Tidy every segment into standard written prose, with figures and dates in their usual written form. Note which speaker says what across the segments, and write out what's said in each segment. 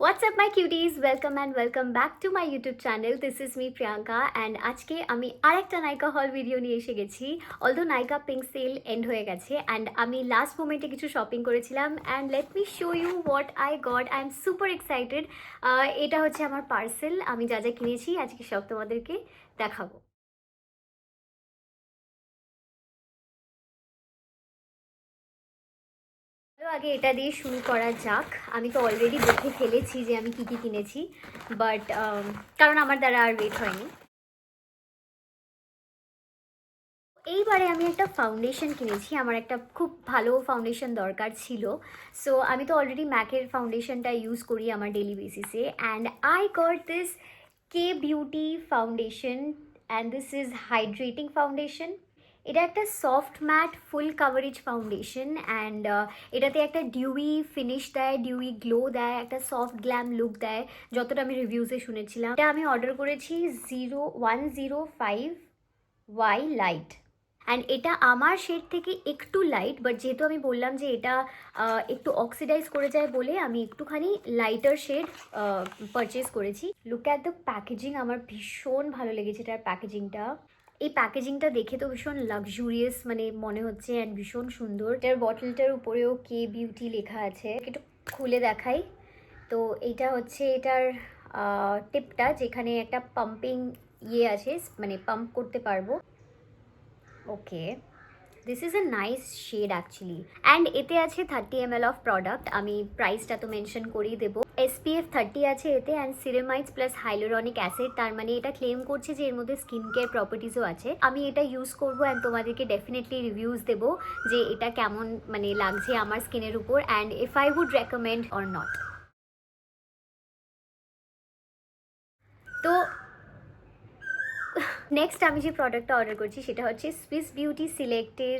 Speaker 1: What's up my cuties, welcome and welcome back to my YouTube channel. This is me Priyanka and আজকে আমি আরেকটা নাইকা হল video নিয়ে এসে গেছি। Although Nykaa pink sale end হয়ে গেছে and আমি লাস্ট মোমেন্টে কিছু শপিং করেছিলাম and let me show you what I got. I am super excited. এটা হচ্ছে আমার পার্সেল। আমি যা যা কিনেছি আজকে সব তোমাদেরকে দেখাবো। আগে এটা দিয়ে শুরু করা যাক। আমি তো অলরেডি দেখে ফেলেছি যে আমি কি কি কিনেছি, বাট কারণ আমার দ্বারা আর ওয়েট হয়নি। এইবারে আমি একটা ফাউন্ডেশন কিনেছি। আমার একটা খুব ভালো ফাউন্ডেশন দরকার ছিল। সো আমি তো অলরেডি ম্যাকের ফাউন্ডেশনটা ইউজ করি আমার ডেলি বেসিসে and I got this Kay beauty foundation and this is hydrating foundation. এটা একটা soft matte full coverage foundation and এটাতে একটা ডিউই ফিনিশ দেয়, ডিউই গ্লো দেয়, একটা সফট গ্ল্যাম লুক দেয়, যতটা আমি রিভিউসে শুনেছিলাম। এটা আমি অর্ডার করেছি 105Y লাইট অ্যান্ড এটা আমার শেড থেকে একটু লাইট, বাট যেহেতু আমি বললাম যে এটা একটু অক্সিডাইজ করে যায় বলে আমি একটুখানি লাইটার শেড পারচেস করেছি। লুক অ্যাট দ্য প্যাকেজিং, আমার ভীষণ ভালো লেগেছে এটার প্যাকেজিংটা। এই প্যাকেজিংটা দেখে তো ভীষণ লাক্সুরিয়াস মানে মনে হচ্ছে অ্যান্ড ভীষণ সুন্দর। এটার বটলটার উপরেও কে বিউটি লেখা আছে। একটু খুলে দেখাই। তো এইটা হচ্ছে এটার টিপটা, যেখানে একটা পাম্পিং আছে, মানে পাম্প করতে পারবো। Okay, this is a nice shade actually and এতে আছে 30 ml অফ প্রোডাক্ট। আমি প্রাইসটা তো মেনশন করেই দেবো। SPF 30 আছে এতে অ্যান্ড সিরামাইডস প্লাস হাইলোরনিক অ্যাসিড। তার মানে এটা ক্লেম করছে যে এর মধ্যে স্কিন কেয়ার প্রপার্টিসও আছে। আমি এটা ইউজ করবো অ্যান্ড তোমাদেরকে ডেফিনেটলি রিভিউজ দেবো যে এটা কেমন মানে লাগছে আমার স্কিনের উপর and if I would recommend or not. তো নেক্সট আমি যে প্রোডাক্টটা অর্ডার করছি সেটা হচ্ছে সুইস বিউটি সিলেক্টের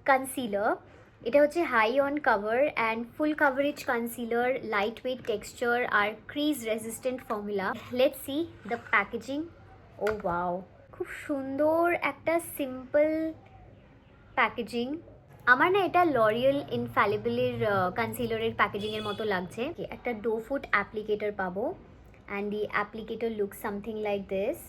Speaker 1: কনসিলার। এটা হচ্ছে high on cover and full coverage concealer, light weight texture আর crease resistant formula. Let's see the packaging. Oh wow, খুব সুন্দর একটা সিম্পল প্যাকেজিং। আমার না এটা লরিয়াল ইনফ্যালিবলের কনসিলারের প্যাকেজিংয়ের মতো লাগছে। একটা ডো ফুট অ্যাপ্লিকেটার পাবো and the applicator look something like this.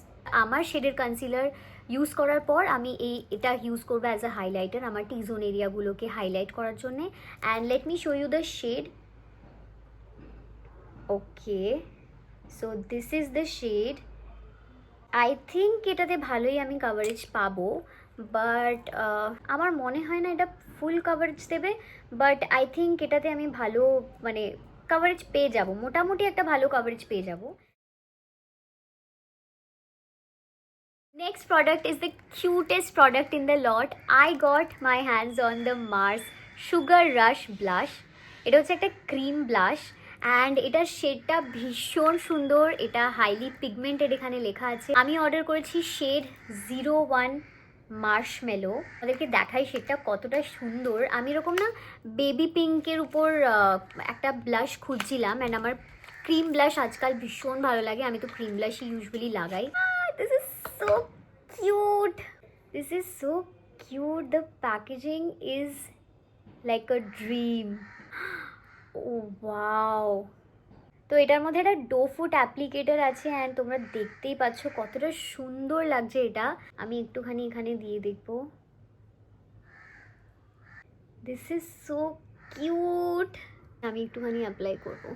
Speaker 1: আমার শেডের কনসিলার ইউজ করার পর আমি এটা ইউজ করবো অ্যাজ আ হাইলাইটার আমার টি জোন এরিয়াগুলোকে হাইলাইট করার জন্যে। And let me show you the shade. Okay, so this is the shade. I think এটাতে ভালোই আমি কাভারেজ পাবো, বাট আমার মনে হয় না এটা ফুল কাভারেজ দেবে, বাট আই থিঙ্ক এটাতে আমি ভালো মানে কাভারেজ পেয়ে যাব, মোটামুটি একটা ভালো কাভারেজ পেয়ে যাব। Next product is the cutest product in the lot. I got my hands on the Mars Sugar Rush blush. এটা হচ্ছে একটা ক্রিম ব্লাশ অ্যান্ড এটার শেডটা ভীষণ সুন্দর। এটা হাইলি পিগমেন্টেড এখানে লেখা আছে। আমি অর্ডার করেছি শেড 01 মার্শমেলো। আমাদেরকে দেখাই শেডটা কতটা সুন্দর। আমি এরকম না বেবি পিঙ্কের উপর একটা ব্লাশ খুঁজছিলাম অ্যান্ড আমার ক্রিম ব্লাশ আজকাল ভীষণ ভালো লাগে। আমি তো ক্রিম ব্লাশই ইউজুয়ালি লাগাই। This is so cute. This is so cute. The packaging is like a dream. Oh wow. তো এটার মধ্যে একটা ডো ফুট অ্যাপ্লিকেটার আছে অ্যান্ড তোমরা দেখতেই পাচ্ছ কতটা সুন্দর লাগছে এটা। আমি একটুখানি এখানে দিয়ে দেখবো। This is so cute. আমি একটুখানি অ্যাপ্লাই করবো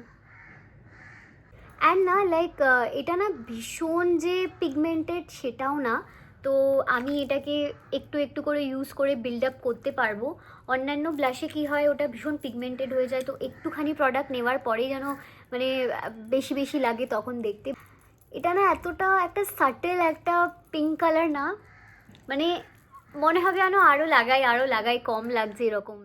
Speaker 1: অ্যান্ড না লাইক এটা না ভীষণ যে পিগমেন্টেড সেটাও না। তো আমি এটাকে একটু একটু করে ইউজ করে বিল্ড আপ করতে পারবো। অন্যান্য ব্লাশে কি হয় ওটা ভীষণ পিগমেন্টেড হয়ে যায়, তো একটুখানি প্রোডাক্ট নেওয়ার পরেই যেন মানে বেশি বেশি লাগে তখন দেখতে। এটা না এতটা একটা সাটেল একটা পিঙ্ক কালার না, মানে মনে হবে যেন আরও লাগাই কম লাগছে এরকম।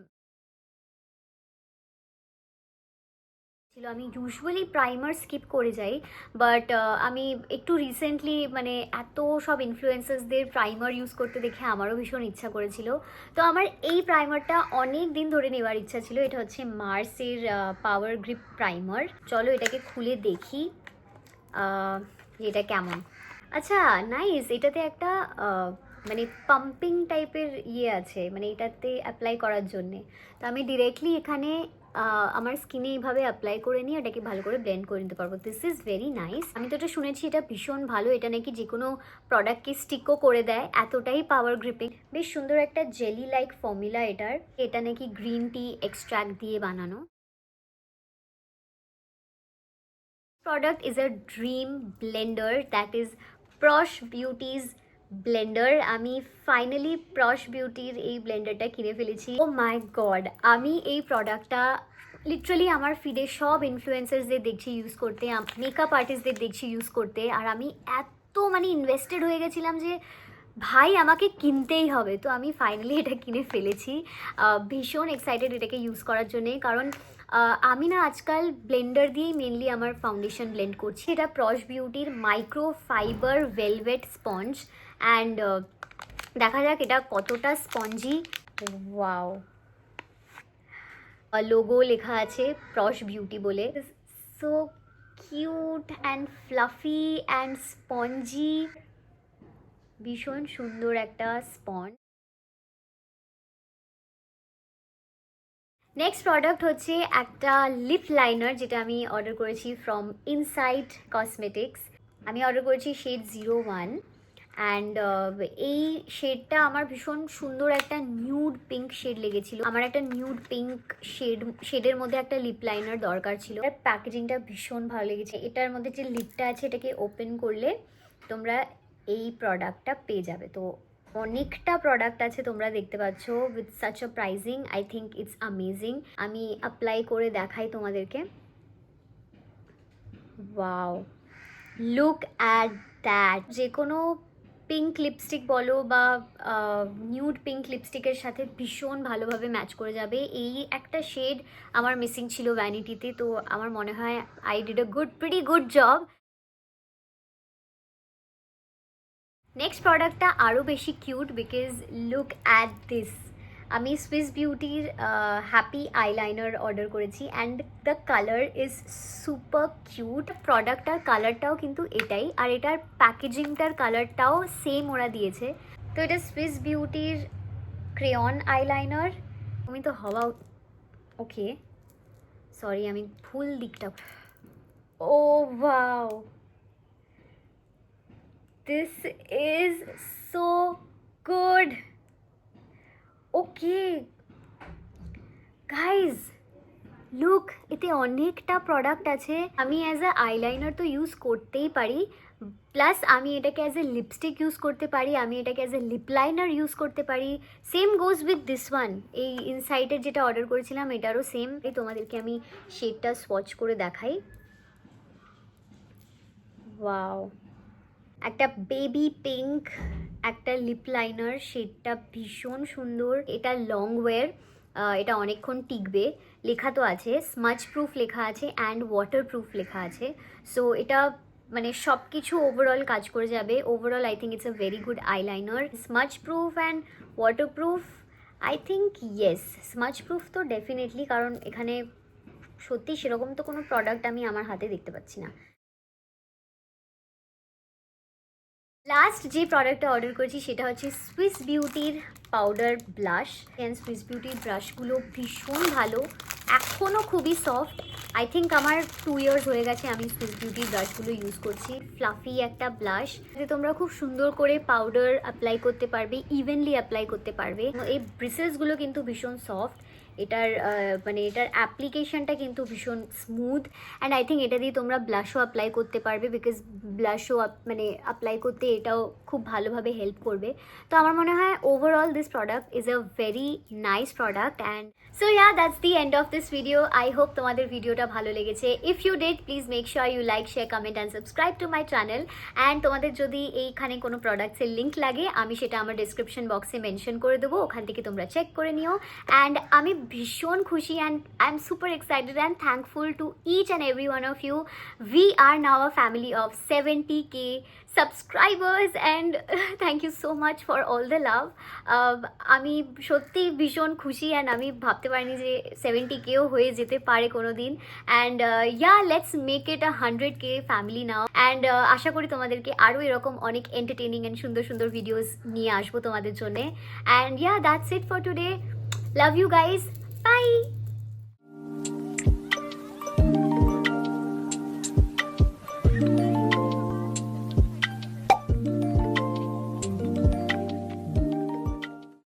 Speaker 1: আমি ইউজুয়ালি প্রাইমার স্কিপ করে যাই, বাট আমি একটু রিসেন্টলি মানে এত সব ইনফ্লুয়েন্সার্সদের প্রাইমার ইউজ করতে দেখে আমারও ভীষণ ইচ্ছা করেছিল। তো আমার এই প্রাইমারটা অনেক দিন ধরে নেওয়ার ইচ্ছা ছিল। এটা হচ্ছে মার্সের পাওয়ার গ্রিপ প্রাইমার। চলো এটাকে খুলে দেখি এটা কেমন। আচ্ছা নাইস, এটাতে একটা মানে পাম্পিং টাইপের আছে, মানে এটাতে অ্যাপ্লাই করার জন্যে। তো আমি ডিরেক্টলি এখানে আমার স্কিনে এইভাবে অ্যাপ্লাই করে নিয়ে এটাকে ভালো করে ব্লেন্ড করে নিতে পারবো। This is very nice. আমি তো এটা শুনেছি এটা ভীষণ ভালো, এটা নাকি যে কোনো প্রোডাক্টকে স্টিকও করে দেয়, এতটাই পাওয়ার গ্রিপিং। বেশ সুন্দর একটা জেলি লাইক ফর্মুলা এটার। এটা নাকি গ্রিন টি এক্সট্র্যাক্ট দিয়ে বানানো। Product is a dream blender, that is Prosh Beauty's Blender. আমি ফাইনালি প্রশ বিউটির এই ব্লেন্ডারটা কিনে ফেলেছি। ও মাই গড, আমি এই প্রোডাক্টটা লিটারালি আমার ফিডে সব ইনফ্লুয়েন্সার্সদের দেখছি ইউজ করতে, মেকআপ আর্টিস্টদের দেখছি ইউজ করতে, আর আমি এত মানে ইনভেস্টেড হয়ে গেছিলাম যে ভাই আমাকে কিনতেই হবে। তো আমি ফাইনালি এটা কিনে ফেলেছি। ভীষণ এক্সাইটেড এটাকে ইউজ করার জন্যে, কারণ আমি না আজকাল ব্লেন্ডার দিয়েই মেনলি আমার ফাউন্ডেশন ব্লেন্ড করছি। এটা প্রশ বিউটির microfiber velvet sponge, and দেখা যাক এটা কতটা স্পঞ্জি। ওয়াও, লোগো লেখা আছে প্রশ বিউটি বলে। So cute and fluffy and spongy, ভীষণ সুন্দর একটা স্পঞ্জ। নেক্সট প্রোডাক্ট হচ্ছে একটা লিপ লাইনার, যেটা আমি অর্ডার করেছি ফ্রম ইনসাইড কসমেটিক্স। আমি অর্ডার করেছি শেড 01, অ্যান্ড এই শেডটা আমার ভীষণ সুন্দর একটা নিউড পিঙ্ক শেড লেগেছিল। আমার একটা নিউড পিঙ্ক শেডের মধ্যে একটা লিপ লাইনার দরকার ছিল। এর প্যাকেজিংটা ভীষণ ভালো লেগেছে। এটার মধ্যে যে লিপটা আছে এটাকে ওপেন করলে তোমরা এই প্রোডাক্টটা পেয়ে যাবে। তো অনেকটা প্রোডাক্ট আছে তোমরা দেখতে পাচ্ছ with such a pricing. I think it's amazing. আমি অ্যাপ্লাই করে দেখাই তোমাদেরকে। Wow, look at that. যে কোনো পিঙ্ক লিপস্টিক বলো বা নিউড পিঙ্ক লিপস্টিকের সাথে ভীষণ ভালোভাবে ম্যাচ করে যাবে। এই একটা শেড আমার মিসিং ছিল ভ্যানিটিতে, তো আমার মনে হয় I did a pretty good job. Next প্রোডাক্টটা আরও বেশি cute, because look at this. আমি সুইস বিউটির হ্যাপি আইলাইনার অর্ডার করেছি, and the colour is super cute. প্রোডাক্টটার কালারটাও কিন্তু এটাই, আর এটার প্যাকেজিংটার কালারটাও সেম ওরা দিয়েছে। তো এটা সুইস বিউটির ক্রেয়ন আইলাইনার। আমি তো হওয়া ওকে, সরি আমি ভুল দিকটা। ও wow, this is so good. Okay guys, look, এতে অনেকটা প্রোডাক্ট আছে। আমি অ্যাজ আ আইলাইনার তো ইউজ করতেই পারি, প্লাস আমি এটাকে অ্যাজ এ লিপস্টিক ইউজ করতে পারি, আমি এটাকে as a lip liner use করতে পারি। Same goes with this one. এই ইনসাইটের যেটা অর্ডার করেছিলাম এটারও সেম। তোমাদেরকে আমি শেডটা সোয়াচ করে দেখাই। ওয়াও, একটা বেবি পিঙ্ক একটা লিপ লাইনার, শেডটা ভীষণ সুন্দর। এটা লং ওয়্যার, এটা অনেকক্ষণ টিকবে। লেখা তো আছে স্মাচ প্রুফ লেখা আছে, অ্যান্ড ওয়াটার প্রুফ লেখা আছে। সো এটা মানে সব কিছু ওভারঅল কাজ করে যাবে। Overall I think it's a very good eyeliner. Smudge proof and water proof, I think yes smudge proof তো ডেফিনেটলি, কারণ এখানে সত্যি সেরকম তো কোনো প্রোডাক্ট আমি আমার হাতে দেখতে পাচ্ছি না। লাস্ট যে প্রোডাক্টটা অর্ডার করেছি সেটা হচ্ছে সুইস বিউটির পাউডার ব্লাশ। অ্যান্ড সুইস বিউটির ব্রাশগুলো ভীষণ ভালো, এখনও খুবই সফট। আই থিঙ্ক আমার 2 ইয়ার্স হয়ে গেছে আমি সুইস বিউটির ব্রাশগুলো ইউজ করছি। ফ্লাফি একটা ব্লাশ, তোমরা খুব সুন্দর করে পাউডার অ্যাপ্লাই করতে পারবে, ইভেনলি অ্যাপ্লাই করতে পারবে। এই ব্রিসেলসগুলো কিন্তু ভীষণ সফট। এটার মানে এটার অ্যাপ্লিকেশনটা কিন্তু ভীষণ স্মুথ, অ্যান্ড আই থিঙ্ক এটা দিয়ে তোমরা ব্লাশও অ্যাপ্লাই করতে পারবে, বিকজ ব্লাশও মানে অ্যাপ্লাই করতে এটাও খুব ভালোভাবে হেল্প করবে। তো আমার মনে হয় overall this product is a very nice product. And so yeah, that's the end of this video. I hope তোমাদের ভিডিওটা ভালো লেগেছে। If you did, please make sure you like, share, comment and subscribe to my channel. And তোমাদের যদি এইখানে কোনো প্রোডাক্টসের link লাগে আমি সেটা আমার ডিসক্রিপশন বক্সে মেনশন করে দেবো, ওখান থেকে তোমরা চেক করে নিও। অ্যান্ড আমি ভীষণ খুশি and I am super excited and thankful to each and every one of you. We are now a family of 70K subscribers, and thank you so much for all the love. আমি সত্যি ভীষণ খুশি, and আমি ভাবতে পারিনি যে 70Kও হয়ে যেতে পারে কোনো দিন। And yeah, let's make it a 100K family now. And আশা করি তোমাদেরকে আরও এরকম অনেক এন্টারটেনিং অ্যান্ড সুন্দর সুন্দর ভিডিওস নিয়ে আসবো তোমাদের জন্যে। And yeah, that's it for today. Love you guys. Bye.